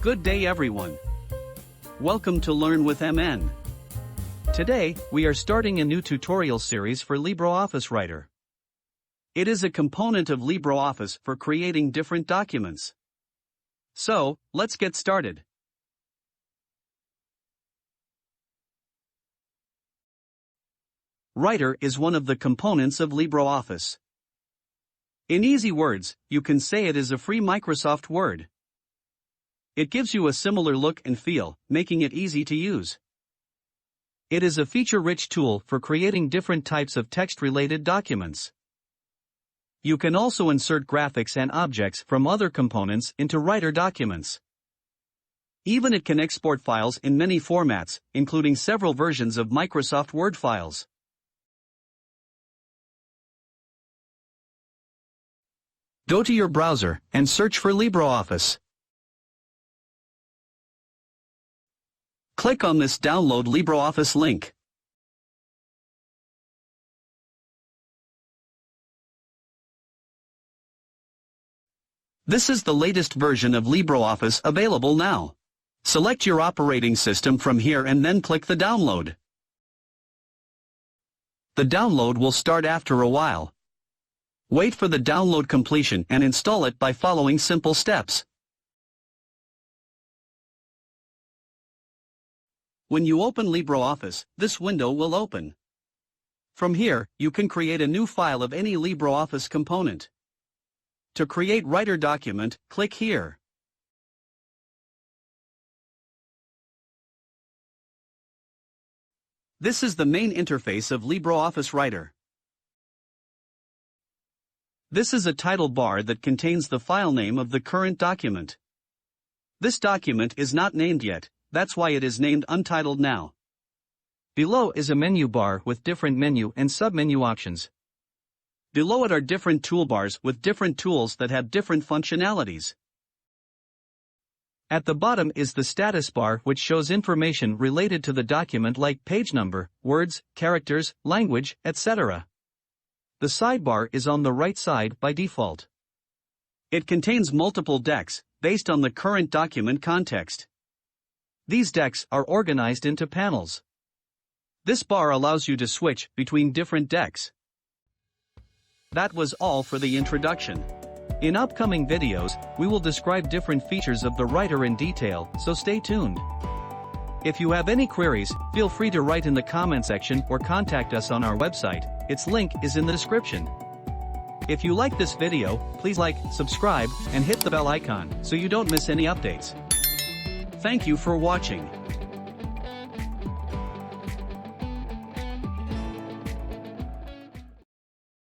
Good day everyone. Welcome to Learn with MN. Today, we are starting a new tutorial series for LibreOffice Writer. It is a component of LibreOffice for creating different documents. So, let's get started. Writer is one of the components of LibreOffice. In easy words, you can say it is a free Microsoft Word. It gives you a similar look and feel, making it easy to use. It is a feature-rich tool for creating different types of text-related documents. You can also insert graphics and objects from other components into Writer documents. Even it can export files in many formats, including several versions of Microsoft Word files. Go to your browser and search for LibreOffice. Click on this Download LibreOffice link. This is the latest version of LibreOffice available now. Select your operating system from here and then click the download. The download will start after a while. Wait for the download completion and install it by following simple steps. When you open LibreOffice, this window will open. From here, you can create a new file of any LibreOffice component. To create Writer document, click here. This is the main interface of LibreOffice Writer. This is a title bar that contains the file name of the current document. This document is not named yet, that's why it is named Untitled now. Below is a menu bar with different menu and submenu options. Below it are different toolbars with different tools that have different functionalities. At the bottom is the status bar, which shows information related to the document like page number, words, characters, language, etc. The sidebar is on the right side by default. It contains multiple decks, based on the current document context. These decks are organized into panels. This bar allows you to switch between different decks. That was all for the introduction. In upcoming videos, we will describe different features of the Writer in detail, so stay tuned. If you have any queries, feel free to write in the comment section or contact us on our website. Its link is in the description. If you like this video, please like, subscribe, and hit the bell icon so you don't miss any updates. Thank you for watching.